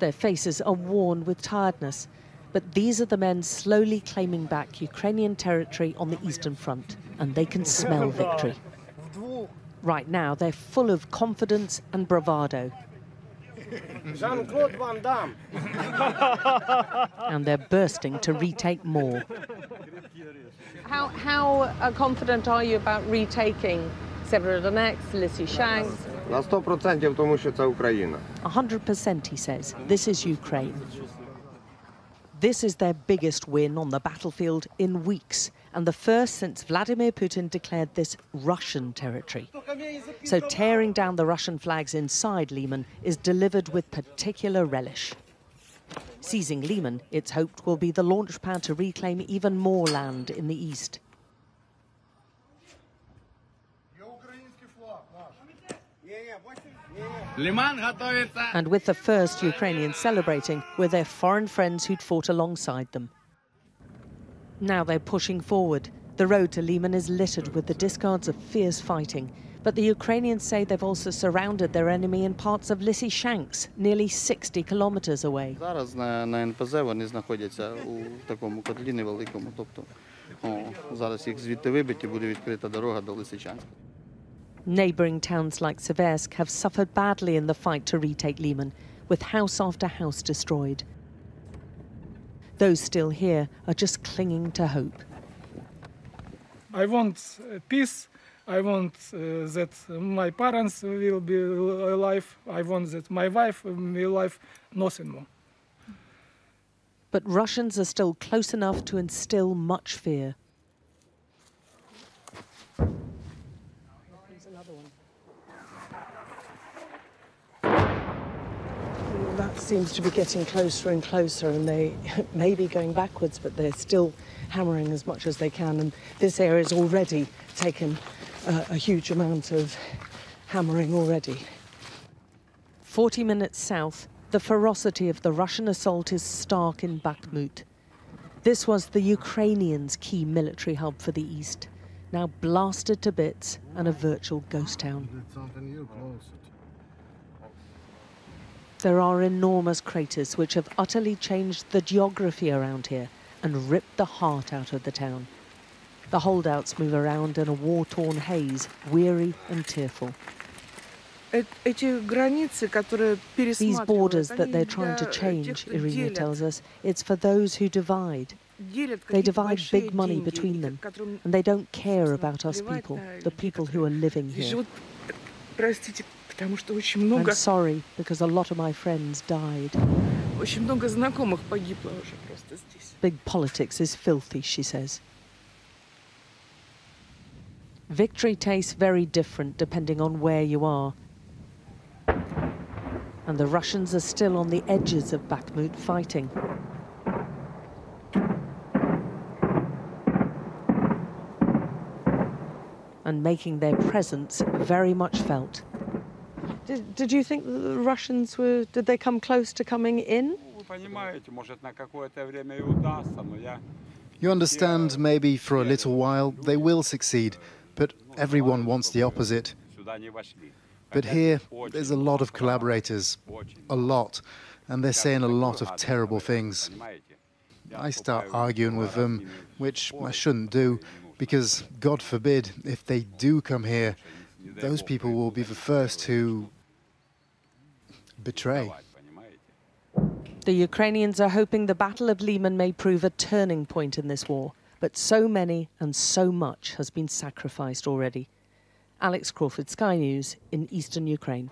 Their faces are worn with tiredness, but these are the men slowly claiming back Ukrainian territory on the Eastern Front, and they can smell victory. Right now, they're full of confidence and bravado. And they're bursting to retake more. How confident are you about retaking Severodonetsk, Lysychansk? На 100%, тому що це Україна. 100%, he says. This is Ukraine. This is their biggest win on the battlefield in weeks, and the first since Vladimir Putin declared this Russian territory. So tearing down the Russian flags inside Liman is delivered with particular relish. Seizing Liman, it's hoped, will be the launchpad to reclaim even more land in the east. And with the first Ukrainians celebrating were their foreign friends who'd fought alongside them. Now they're pushing forward. The road to Liman is littered with the discards of fierce fighting. But the Ukrainians say they've also surrounded their enemy in parts of Lysychansk, nearly 60 kilometers away. Зараз на НПЗ вони знаходяться у такому котлі невеликому, тобто зараз їх звідти вибить і буде відкрита дорога до Лисичанська. Neighbouring towns like Seversk have suffered badly in the fight to retake Liman, with house after house destroyed. Those still here are just clinging to hope. I want peace. I want that my parents will be alive. I want that my wife will be alive. Nothing more. But Russians are still close enough to instill much fear. That seems to be getting closer and closer, and they may be going backwards, but they're still hammering as much as they can. And this area has already taken a huge amount of hammering already. 40 minutes south, the ferocity of the Russian assault is stark in Bakhmut. This was the Ukrainians' key military hub for the east, now blasted to bits and a virtual ghost town. There are enormous craters which have utterly changed the geography around here and ripped the heart out of the town. The holdouts move around in a war-torn haze, weary and tearful. These borders that they're trying to change, Irina tells us, it's for those who divide. They divide big money between them, and they don't care about us people, the people who are living here. I'm sorry, because a lot of my friends died. Big politics is filthy, she says. Victory tastes very different depending on where you are. And the Russians are still on the edges of Bakhmut fighting. And making their presence very much felt. Did you think the Russians were, did they come close to coming in? You understand, maybe for a little while they will succeed, but everyone wants the opposite. But here, there's a lot of collaborators, a lot, and they're saying a lot of terrible things. I start arguing with them, which I shouldn't do, because, God forbid, if they do come here, those people will be the first to betray. The Ukrainians are hoping the Battle of Liman may prove a turning point in this war, but so many and so much has been sacrificed already. Alex Crawford, Sky News in eastern Ukraine.